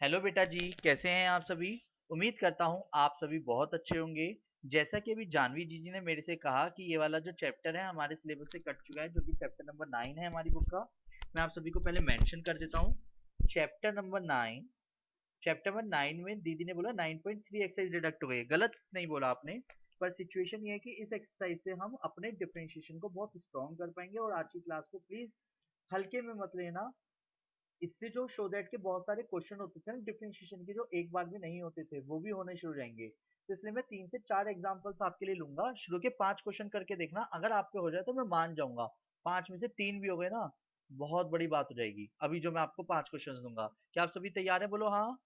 Hello बेटा जी, कैसे हैं आप सभी। उम्मीद करता हूँ आप सभी बहुत अच्छे होंगे। जैसा कि अभी जानवी जी ने मेरे से कहा कि ये वाला जो चैप्टर है हमारे सिलेबस से कट चुका है, जो कि चैप्टर नंबर 9 है हमारी बुक का। मैं आप सभी को पहले मेंशन कर देता हूँ। चैप्टर नंबर 9, चैप्टर नंबर 9 में दीदी ने बोला 9.3 एक्सरसाइज डिडक्ट हो गई। गलत नहीं बोला आपने, पर सिचुएशन ये है कि इस एक्सरसाइज से हम अपने डिफरेंशिएशन को बहुत स्ट्रॉन्ग कर पाएंगे। और आज की क्लास को प्लीज हल्के में मत लेना। इससे जो शो दैट के बहुत सारे क्वेश्चन होते थे ना डिफरेंशिएशन के, जो एक बार भी नहीं होते थे, वो भी होने शुरू हो जाएंगे। तो इसलिए मैं 3 से 4 एग्जांपल्स आपके लिए लूंगा। शुरू के 5 क्वेश्चन करके देखना, अगर आपके हो जाए तो मैं मान जाऊंगा। 5 में से 3 भी हो गए ना, बहुत बड़ी बात हो जाएगी। अभी जो मैं आपको 5 क्वेश्चन दूंगा, क्या आप सभी तैयार है? बोलो हाँ।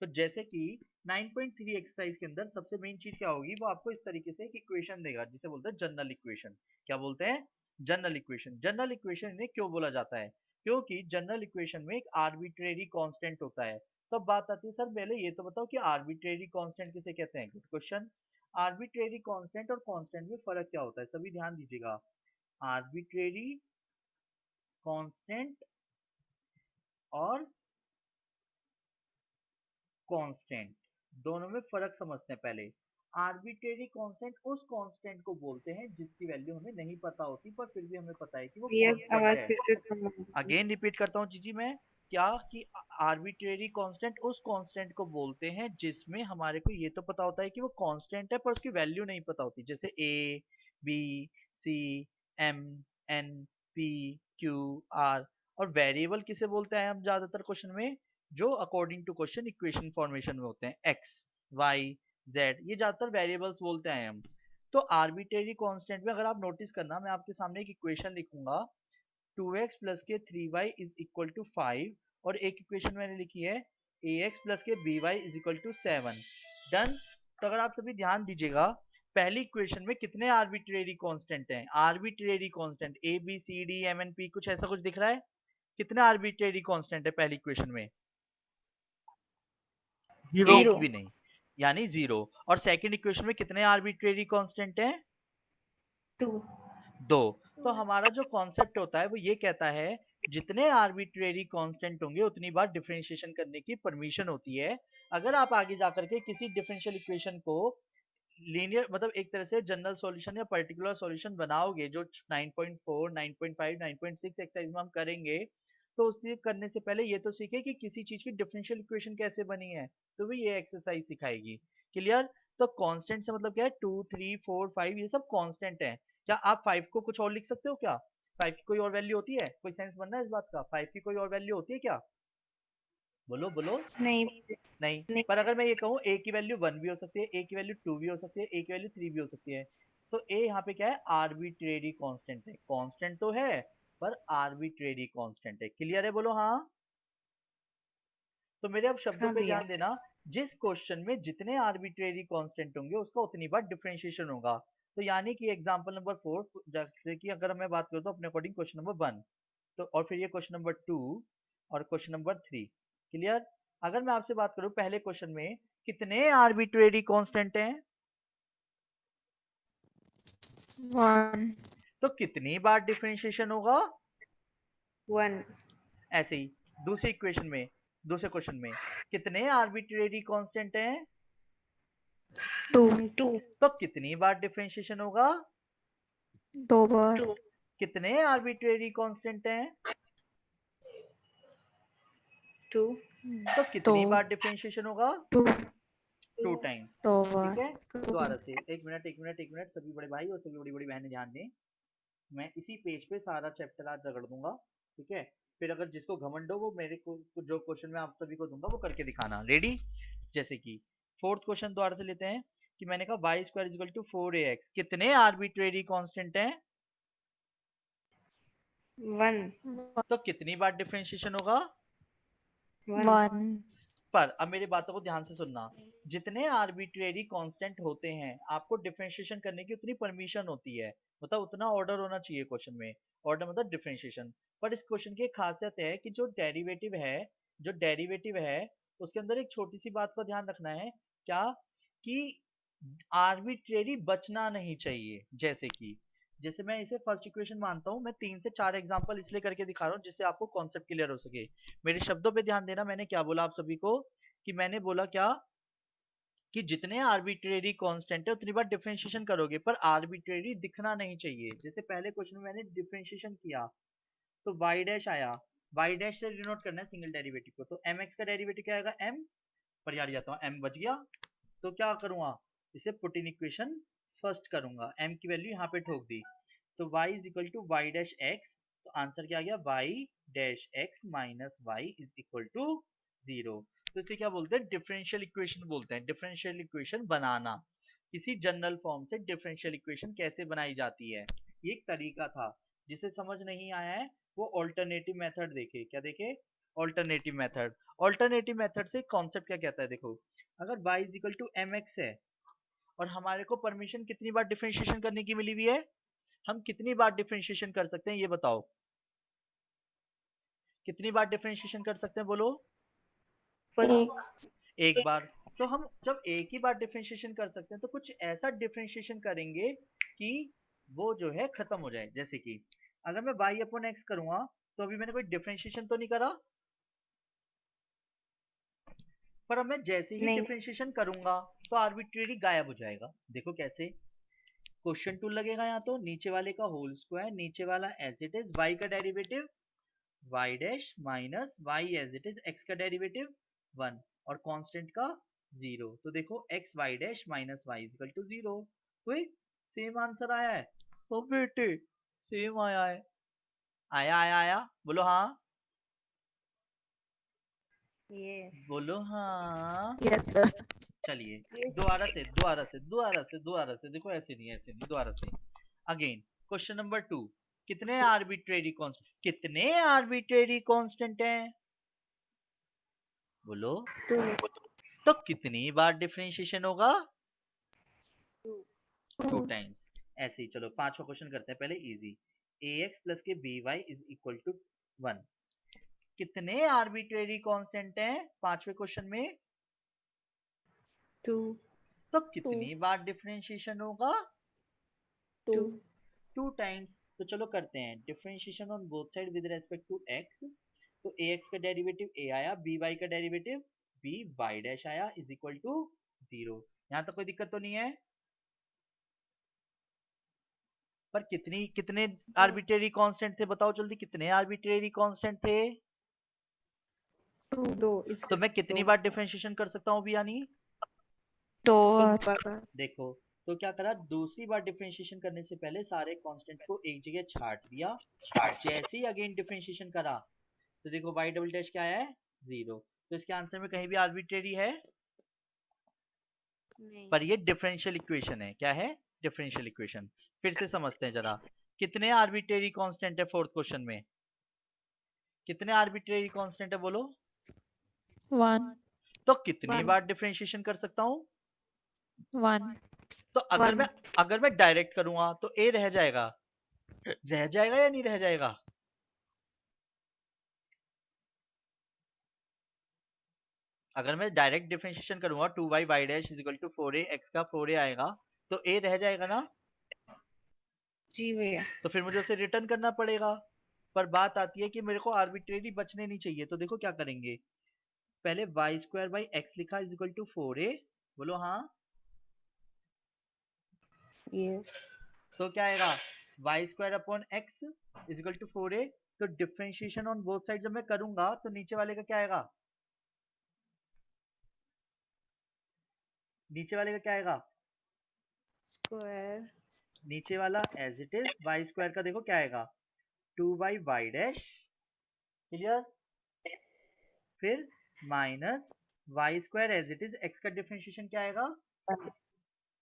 तो जैसे कि 9.3 एक्सरसाइज के अंदर सबसे मेन चीज क्या होगी, वो आपको इस तरीके से एक इक्वेशन देगा जिसे बोलते हैं जनरल इक्वेशन। क्या बोलते हैं? General equation. जनरल इक्वेशन इन्हें क्यों बोला जाता है? क्योंकि जनरल इक्वेशन में एक आर्बिट्रेरी कांस्टेंट होता है। तो अब बात आती है, सर पहले ये तो बताओ कि आर्बिट्रेरी कांस्टेंट किसे कहते हैं। Good question. आर्बिट्रेरी कांस्टेंट और कांस्टेंट में फर्क क्या होता है, सभी ध्यान दीजिएगा। आर्बिट्रेरी कांस्टेंट और कांस्टेंट, दोनों में फर्क समझते हैं पहले। आर्बिट्रेरी कांस्टेंट उस कांस्टेंट को बोलते हैं जिसकी वैल्यू हमें नहीं पता होती, पर फिर भी हमें पता है कि वो भैया कांस्टेंट आवाज है। फिर से कम आ रही है। अगेन रिपीट करता हूँ जीजी मैं, क्या कि आर्बिट्रेरी कांस्टेंट उस कांस्टेंट को बोलते हैं जिसमें हमारे को ये तो पता होता है कि वो कांस्टेंट है, पर उसकी वैल्यू नहीं पता होती। जैसे A, B, C, M, N, P, Q, R. और वेरिएबल किसे बोलते हैं हम ज्यादातर क्वेश्चन में, जो according to question equation formation में होते हैं, एक्स, वाई, जेड, ये ज्यादातर वेरिएबल्स बोलते हैं हम। तो आर्बिट्रेरी कांस्टेंट में अगर आप नोटिस करना, मैं आपके सामने एक इक्वेशन लिखूंगा। 2x प्लस के 3y इज इक्वल टू 5, और एक इक्वेशन मैंने लिखी है ax प्लस के by is equal to 7। Done. तो अगर आप सभी ध्यान दीजिएगा, पहली इक्वेशन में कितने आर्बिट्रेरी कांस्टेंट हैं? Arbitrary constant A B C D M N P, कुछ ऐसा कुछ दिख रहा है? कितने आर्बिट्रेरी कांस्टेंट है पहली इक्वेशन में? जीरो। एक जीरो। भी नहीं, यानी जीरो। और सेकंड इक्वेशन में कितने आर्बिट्रेरी कांस्टेंट हैं? टू। दो। तो हमारा जो कॉन्सेप्ट होता है वो ये कहता है, जितने आर्बिट्रेरी कांस्टेंट होंगे उतनी बार डिफरेंशिएशन करने की परमिशन होती है। अगर आप आगे जाकर के किसी डिफरेंशियल इक्वेशन को लीनियर, मतलब एक तरह से जनरल सॉल्यूशन या पर्टिकुलर सॉल्यूशन बनाओगे, जो 9.4, 9.5, 9.6 एक्सरसाइज में हम करेंगे, तो उसे करने से पहले ये तो सीखे कि किसी चीज की डिफरेंशियल इक्वेशन कैसे बनी है। तो भी ये एक्सरसाइज सिखाएगी। क्लियर? तो कांस्टेंट से मतलब क्या है, 2, 3, 4, 5 ये सब कांस्टेंट है। क्या आप 5 को कुछ और लिख सकते हो क्या? 5 की कोई और वैल्यू होती है? कोई सेंस बनना है इस बात का? 5 की कोई और वैल्यू होती है क्या? बोलो बोलो। नहीं। नहीं। नहीं। पर अगर मैं ये कहूँ ए की वैल्यू 1 भी हो सकती है, ए की वैल्यू 2 भी हो सकती है, ए की वैल्यू 3 भी हो सकती है। तो ए यहाँ पे क्या है? आर्बिट्रेरी कांस्टेंट है। कांस्टेंट तो है, पर आर्बिट्रेरी कांस्टेंट है। क्लियर है? बोलो हाँ। तो मेरे अब शब्दों हाँ पे भैया। ध्यान देना। जिस क्वेश्चन में जितने आर्बिट्रेरी कांस्टेंट होंगे उसका उतनी बार डिफरेंशिएशन होगा। तो यानी कि एग्जांपल नंबर 4, जैसे कि अगर मैं बात करूँ तो अपने अकॉर्डिंग क्वेश्चन नंबर 1, तो और फिर ये क्वेश्चन नंबर 2 और क्वेश्चन नंबर 3। क्लियर? अगर मैं आपसे बात करूं पहले क्वेश्चन में कितने आर्बिट्रेरी कांस्टेंट हैं, वन। तो कितनी बार डिफरेंशिएशन होगा? वन। ऐसे ही दूसरी इक्वेशन में, दूसरे क्वेश्चन में कितने आर्बिट्रेरी कांस्टेंट हैं, टू। टू। तो कितनी बार डिफरेंशिएशन होगा? दो बार। टू। कितने आर्बिट्रेरी कांस्टेंट हैं, टू। तो दो। कितनी बार डिफरेंशिएशन होगा? टू। 2 टाइम्स। दो ठीक बार। है। टू। दोबारा से, एक मिनट एक मिनट एक मिनट, सभी बड़े भाई और सभी बड़ी बड़ी बहनें ध्यान दें। मैं इसी पेज पे सारा चैप्टर आज रगड़ दूंगा। ठीक है। फिर अगर जिसको घमंड हो वो मेरे को जो क्वेश्चन मैं आप सभी को दूंगा वो करके दिखाना। रेडी? जैसे कि फोर्थ क्वेश्चन दोबारा से लेते हैं, कि मैंने कहा Y square is equal to 4ax, कितने आर्बिट्रेरी कांस्टेंट हैं, वन। तो कितनी बार डिफरेंशिएशन होगा? वन। पर अब मेरी बातों को ध्यान से सुनना। जितने आर्बिट्रेरी कांस्टेंट होते हैं आपको डिफरेंशिएशन करने की उतनी परमिशन होती है, मतलब उतना ऑर्डर होना चाहिए क्वेश्चन में। ऑर्डर मतलब डिफरेंशिएशन। पर इस क्वेश्चन की एक खासियत है कि जो डेरिवेटिव है उसके अंदर एक छोटी सी बात का ध्यान रखना है। क्या? कि आर्बिट्रेरी बचना नहीं चाहिए। जैसे कि जैसे मैं इसे फर्स्ट इक्वेशन मानता हूँ, मैं 3 से 4 एग्जांपल इसलिए करके दिखा रहा हूँ जिससे आपको कॉन्सेप्ट क्लियर हो सके। मेरे शब्दों पे ध्यान देना, मैंने क्या बोला आप सभी को, कि मैंने बोला क्या, कि जितने आर्बिट्रेरी कांस्टेंट है उतनी बार डिफरेंशिएशन करोगे, पर आर्बिट्रेरी दिखना नहीं चाहिए। जैसे पहले क्वेश्चन में मैंने डिफरेंशिएशन किया तो y डैश आया, y डैश से डिनोट करना है सिंगल डेरिवेटिव को, तो mx का डेरिवेटिव क्या आएगा, m, पर यार जाता हूँ m बच गया, तो क्या करूंगा, इसे पुट इन इक्वेशन फर्स्ट करूंगा, m की वैल्यू यहाँ पे ठोक दी, तो y is equal to y dash x, तो आंसर क्या आ गया, y dash x minus y is equal to 0। तो इसे क्या बोलते हैं, डिफरेंशियल इक्वेशन बोलते हैं। डिफरेंशियल इक्वेशन बनाना, किसी जनरल फॉर्म से डिफरेंशियल इक्वेशन कैसे बनाई जाती है, ये एक तरीका था। जिसे समझ नहीं आया है वो ऑल्टरनेटिव मेथड देखे, क्या देखे, ऑल्टरनेटिव मेथड। ऑल्टरनेटिव मेथड से कॉन्सेप्ट क्या कहता है, देखो, अगर y is equal to m x है और हमारे को परमिशन कितनी बार डिफरेंशिएशन करने की मिली हुई है, हम कितनी बार डिफरेंशिएशन कर सकते हैं ये बताओ, कितनी बार डिफरेंशिएशन कर सकते हैं बोलो, एक। एक बार। तो हम जब एक ही बार डिफरेंशिएशन कर सकते हैं तो कुछ ऐसा डिफरेंशिएशन करेंगे कि वो जो है खत्म हो जाए। जैसे कि अगर मैं y अपॉन एक्स करूंगा तो अभी मैंने कोई डिफरेंशिएशन तो नहीं करा, पर अब मैं जैसे ही नहीं। डिफरेंशिएशन करूंगा तो आर्बिट्रेरी गायब हो जाएगा। देखो कैसे, क्वेश्चन टूल लगेगा यहाँ, तो नीचे वाले का होल स्क्वायर, नीचे वाला एज इट इज y का derivative y dash minus y as it is x का डेरिवेटिव 1 और कांस्टेंट का 0। तो देखो x y dash minus y equal to 0, तो सेम आंसर आया है। तो बेटे सेम आया है, आया आया आया, बोलो हाँ, यस। बोलो हाँ। Yes sir. चलिए यस। दोबारा से देखो, ऐसे नहीं ऐसे नहीं, दोबारा से अगेन। क्वेश्चन नंबर 2, कितने आर्बिट्रेरी कांस्टेंट हैं, बोलो, टू। तो कितनी बार डिफरेंशिएशन होगा, टू। 2 टाइम्स। ऐसे ही चलो पांचवा क्वेश्चन करते हैं पहले इजी, ax प्लस के by इज इक्वल टू 1, कितने आर्बिट्रेरी कांस्टेंट हैं पांचवे क्वेश्चन में, टू। तो कितनी बार डिफरेंशिएशन होगा, टू। 2 टाइम्स। तो चलो करते हैं differentiation on both side with respect to x, तो ax का डेरिवेटिव a आया, by का डेरिवेटिव by डैश आया इज इक्वल टू 0। यहाँ तक कोई दिक्कत तो नहीं है, पर कितनी कितने आर्बिट्रेरी कांस्टेंट थे बताओ जल्दी, कितने आर्बिट्रेरी कांस्टेंट थे, टू। दो। तो मैं कितनी बार डिफरेंशिएशन कर सकता हूँ भी, यानी दो एक बार। देखो, तो क्या करा, दूसरी बार डिफरेंशिएशन करने से पहले सारे कांस्टेंट को एक जगह छाट दिया, जैसे ही अगेन डिफरेंशिएशन करा तो देखो y डबल डैश क्या है, 0। तो इसके आंसर में कहीं भी आर्बिट्रेरी है, नहीं। पर ये डिफरेंशियल इक्वेशन है, क्या है, डिफरेंशियल इक्वेशन। फिर से समझते हैं जरा, कितने आर्बिट्रेरी कांस्टेंट है फोर्थ क्वेश्चन में, कितने आर्बिट्रेरी कांस्टेंट है बोलो, 1 तो कितनी 1। बार डिफरेंशिएशन कर सकता हूँ, 1 तो अगर 1। मैं डायरेक्ट करूंगा तो a रह जाएगा, या नहीं रह जाएगा, अगर मैं डायरेक्ट डिफरेंशिएशन करूंगा 2y y dash is equal to 4a, x का 4a आएगा, तो a रह जाएगा ना, जी भैया। तो फिर मुझे उसे रिटर्न करना पड़ेगा। पर बात आती है कि मेरे को आर्बिट्रेरी बचने नहीं चाहिए, तो देखो क्या करेंगे, पहले वाई स्क्वायर बाई एक्स लिखा इज इक्वल टू 4a, बोलो हाँ, यस। तो क्या आएगा, y square upon x is equal to 4a, तो डिफरेंशिएशन ऑन बोथ साइड जब मैं करूंगा तो नीचे वाले का क्या आएगा, नीचे वाले का क्या आएगा, स्क्वायर। नीचे वाला as it is y square का देखो क्या आएगा, 2y y डैश, क्लियर, फिर minus y square as it is, x का डिफरेंशिएशन क्या आएगा,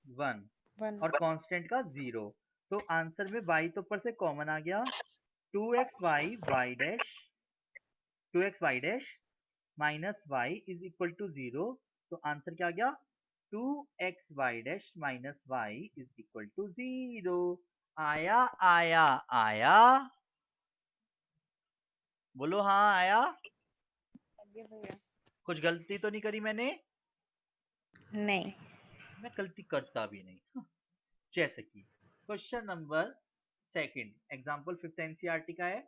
1 1। और कांस्टेंट का 0। तो आंसर में y तो ऊपर से कॉमन आ गया, 2xy y dash, 2xy dash minus y is equal to 0। तो आंसर क्या आ गया, 2xy dash minus y is equal to 0। आया आया आया, बोलो हाँ आया, भैया। कुछ गलती तो नहीं करी मैंने, नहीं। मैं गलती करता भी नहीं। जैसे कि question number second. Example 5th NCERT का है।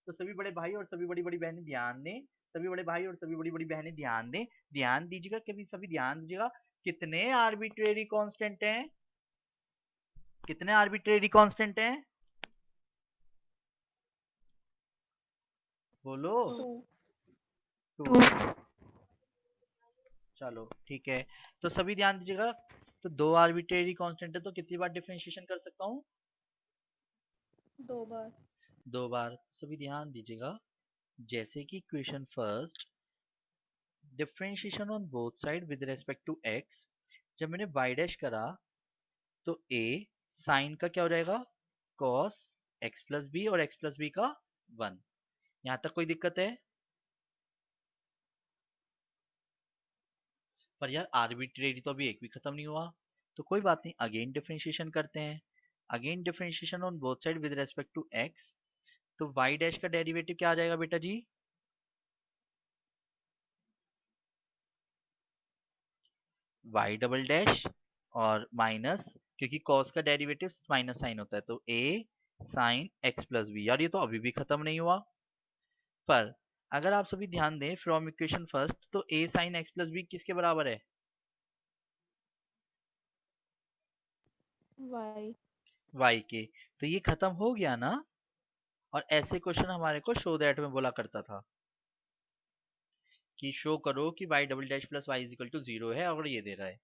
तो सभी बड़े भाई और सभी बड़ी बड़ी बहनें ध्यान दें, सभी बड़े भाई और सभी बड़ी बड़ी बहनें ध्यान दें, ध्यान दीजिएगा, कभी सभी ध्यान दीजिएगा। कितने आर्बिट्रेरी कांस्टेंट हैं? कितने आर्बिट्रेरी कांस्टेंट हैं? बोलो। 2 2। चलो ठीक है, तो सभी ध्यान दीजिएगा। तो 2 आर्बिट्रेरी कांस्टेंट है, तो कितनी बार डिफरेंशिएशन कर सकता हूँ? 2 बार। 2 बार। सभी ध्यान दीजिएगा। जैसे कि equation first, differentiation on both side with respect to x, जब मैंने y डैश करा तो a साइन का क्या हो जाएगा? cos x प्लस बी और x प्लस बी का 1। यहां तक कोई दिक्कत है? पर यार आर्बिट्रेरी तो अभी एक भी खत्म नहीं हुआ, तो कोई बात नहीं, अगेन डिफरेंशिएशन करते हैं। Again differentiation on both side with respect to x, तो y डैश का डेरिवेटिव क्या आ जाएगा बेटा जी? y डबल डैश और माइनस, क्योंकि cos का डेरिवेटिव माइनस साइन होता है, तो a sine x plus B. यार ये तो अभी भी खत्म नहीं हुआ। पर अगर आप सभी ध्यान दें फ्रॉम इक्वेशन फर्स्ट, तो a sine x plus B किसके बराबर है? y। y के। तो ये खत्म हो गया ना। और ऐसे क्वेश्चन हमारे को शो दैट में बोला करता था कि शो करो कि y double dash plus y is equal to 0 है, और ये दे रहा है।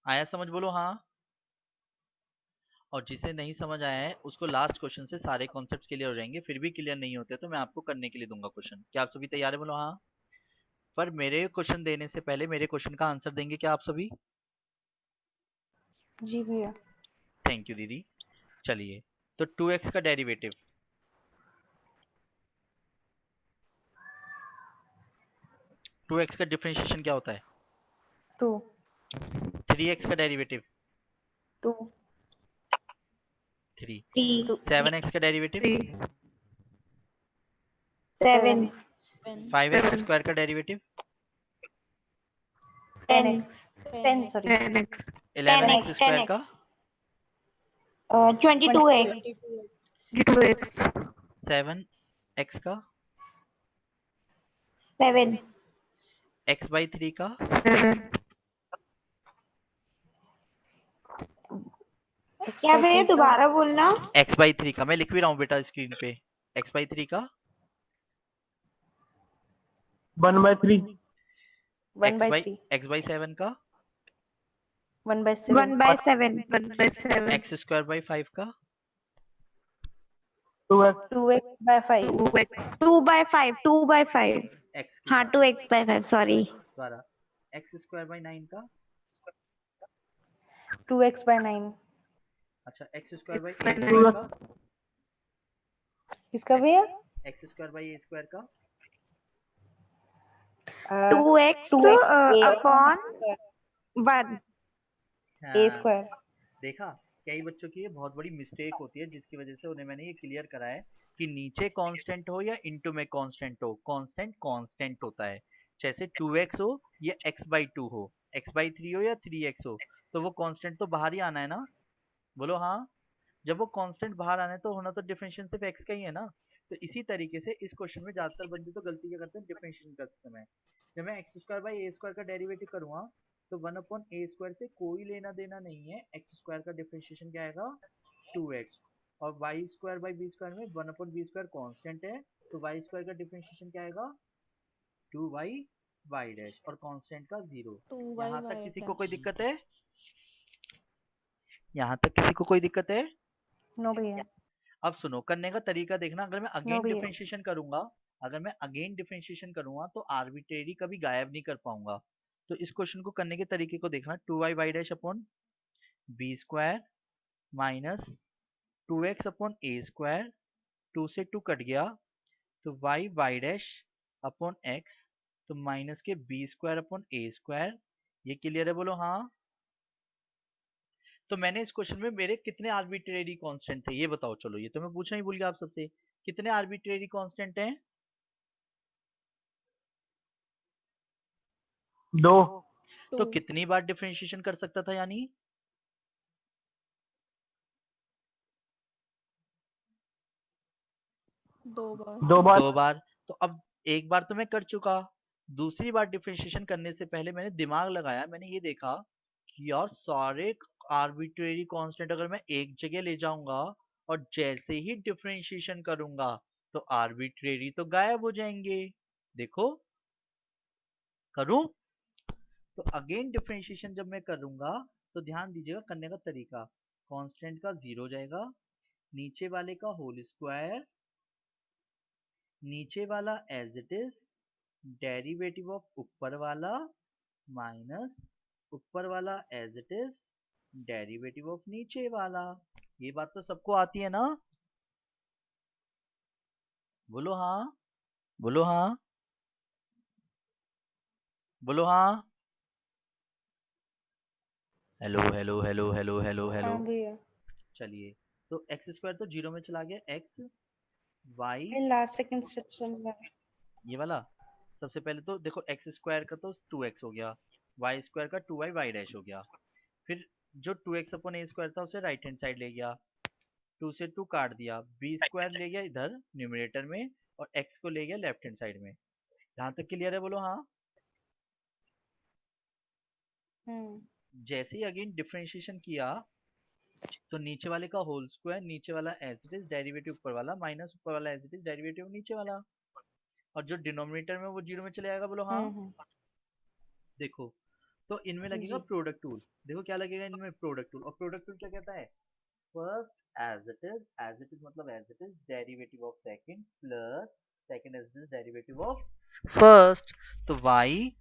आया समझ? बोलो हाँ। और जिसे नहीं समझ आया है उसको लास्ट क्वेश्चन से सारे कॉन्सेप्ट्स क्लियर हो जाएंगे। फिर भी क्लियर नहीं होते तो मैं आपको करने के लिए दूंगा क्वेश्चन। क्या आप सभी तैयार है? बोलो हाँ। पर मेरे क्वेश्चन देने से पहले मेरे क्वेश्चन का आंसर देंगे क्या आप सभी? जी भैया। थैंक यू दीदी। चलिए, तो 2x का डेरिवेटिव, 2x का डिफरेंशिएशन क्या होता है? 2 3x का डेरिवेटिव 2 3। 3 7x का डेरिवेटिव 7 5x स्क्वायर का derivative 10x 10 sorry 11x square का 22x 7x का 7 x बाई 3 का क्या भैया दोबारा बोलना। x बाई 3 का, मैं लिख भी रहा हूँ बेटा स्क्रीन पे, x बाई 3 का 1/3 x बाई 7 का 1/7 x स्क्वायर बाई 5 का 2x 2x/5 2/5 x हाँ 2x/5 सॉरी द्वारा x स्क्वायर बाई 9 का 2x/9 अच्छा x square by a square का किसका भैया x square by a square का 2x अपॉन 1 हाँ, a स्क्वायर। देखा, कई बच्चों की ये बहुत बड़ी मिस्टेक होती है जिसकी वजह से उन्हें मैंने ये क्लियर करा है कि नीचे कांस्टेंट हो या इनटू में कांस्टेंट हो, कांस्टेंट कांस्टेंट होता है। जैसे 2x हो या x बाई 2 हो, x बाई 3 हो या 3x हो, तो वो कांस्टेंट तो बाहर ही आना है ना। बोलो हाँ। जब वो कांस्टेंट बाहर आना है तो होना तो डिफरेंशिएशन सिर्फ x का ही है ना। तो इसी तरीके से इस क्वेश्चन में ज्यादातर बंदे तो गलती क्या करते हैं डिफरेंशिएशन करते समय, जब मैं x square by A square का डेरिवेटिव करूंगा तो 1 अपॉन ए स्क्वायर से कोई लेना देना नहीं है, एक्स स्क्वायर का डिफरेंशिएशन क्या आएगा 2x। और y square by B square में 1 अपॉन बी स्क्वायर कांस्टेंट है, तो वाई स्क्वायर का डिफरेंशिएशन क्या आएगा 2y वाई डैश, और कांस्टेंट का 0। यहाँ तक किसी को कोई दिक्कत है? यहाँ तक किसी को कोई दिक्कत है? नो भैया। अब सुनो, करने का तरीका देखना। अगर मैं नो अगेन भैया। डिफरेंशिएशन करूंगा, अगर मैं अगेन डिफरेंशिएशन करूंगा तो आर्बिट्रेरी कभी गायब नहीं कर पाऊंगा। तो इस क्वेश्चन को करने के तरीके को देखना, 2y y dash upon b square minus 2x upon a square, 2 से 2 कट गया तो y y dash upon x, तो माइनस के b square upon a square. ये क्लियर है? बोलो हाँ। तो मैंने इस क्वेश्चन में मेरे कितने आर्बिट्रेरी कांस्टेंट थे ये बताओ। चलो ये तो मैं पूछना ही भूल गया आप सबसे, कितने आर्बिट्रेरी कांस्टेंट हैं? 2 तो कितनी बार डिफरेंशिएशन कर सकता था यानी दो बार। दो बार। 2 बार। तो अब एक बार तो मैं कर चुका, दूसरी बार डिफरेंशिएशन करने से पहले मैंने दिमाग लगाया, मैंने ये देखा कि यार सारे आर्बिट्रेरी कांस्टेंट अगर मैं एक जगह ले जाऊंगा और जैसे ही डिफरेंशिएशन करूंगा तो आर्बिट्रेरी तो गायब हो जाएंगे। देखो करूं, तो अगेन डिफरेंशिएशन जब मैं करूंगा तो ध्यान दीजिएगा करने का तरीका। कांस्टेंट का 0 हो जाएगा, नीचे वाले का होल स्क्वायर, नीचे वाला as it is, derivative of ऊपर वाला माइनस ऊपर वाला as it is, derivative of नीचे वाला। ये बात तो सबको आती है ना? बोलो हाँ, बोलो हाँ, बोलो हाँ। Hello hello hello hello hello hello. हाँ भैया। चलिए, तो एक्स स्क्वायर तो 0 में चला गया, x y last second instruction में। ये वाला। सबसे पहले तो देखो एक्स स्क्वायर का तो 2x हो गया, वाई स्क्वायर का 2y वाई डैश हो गया। फिर जो 2x अपॉन ए स्क्वायर था उसे राइट हैंड साइड ले गया, 2 से 2 काट दिया, बी स्क्वायर ले गया इधर न्यूमरेटर में और x को ले गया लेफ्ट हैंड साइड में। यहाँ तक क्लियर है? बोलो हाँ। जैसे ही अगेन डिफरेंशिएशन किया तो नीचे वाले का होल स्क्वायर, नीचे वाला एज इट इज, डेरिवेटिव ऊपर वाला माइनस ऊपर वाला एज इट इज, डेरिवेटिव नीचे वाला, और जो डिनोमिनेटर में वो 0 में चले जाएगा। बोलो हाँ। देखो, तो इनमें लगेगा जी। Product tool. देखो क्या लगेगा इनमें, प्रोडक्ट टूल। और प्रोडक्ट टूल क्या कहता है? फर्स्ट एज इट इज मतलब as it is, derivative of second plus second as it is, derivative of first. तो y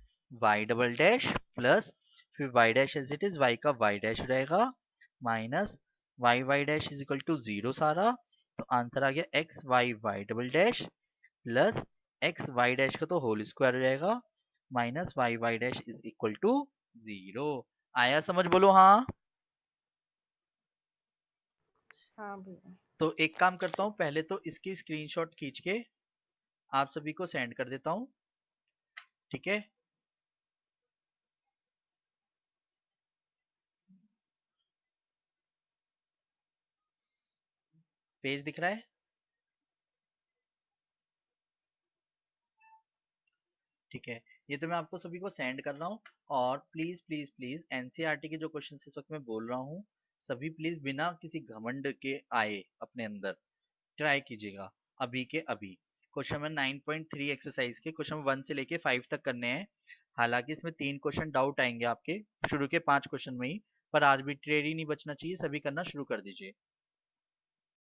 y double dash plus फिर y dash as it is, y का y dash हो जाएगा minus y dash is equal to 0 सारा। तो answer आ गया x y double dash plus x y dash का तो होल स्क्वायर हो जाएगा minus y dash is equal to 0। आया समझ? बोलो हाँ। हाँ भैया। तो एक काम करता हूँ, पहले तो इसकी स्क्रीनशॉट खींच के आप सभी को सेंड कर देता हूँ, ठीक है? पेज दिख रहा है? ठीक है, ये तो मैं आपको सभी को सेंड कर रहा हूँ। और प्लीज प्लीज प्लीज एनसीईआरटी के जो क्वेश्चन इस वक्त मैं बोल रहा हूँ, सभी प्लीज बिना किसी घमंड के आए अपने अंदर ट्राई कीजिएगा अभी के अभी। क्वेश्चन नंबर 9.3 एक्सरसाइज के क्वेश्चन 1 से लेके 5 तक करने हैं। हालांकि इसमें 3 क्वेश्चन डाउट आएंगे आपके शुरू के 5 क्वेश्चन में ही, पर आर्बिट्रेरी नहीं बचना चाहिए, सभी करना शुरू कर दीजिए।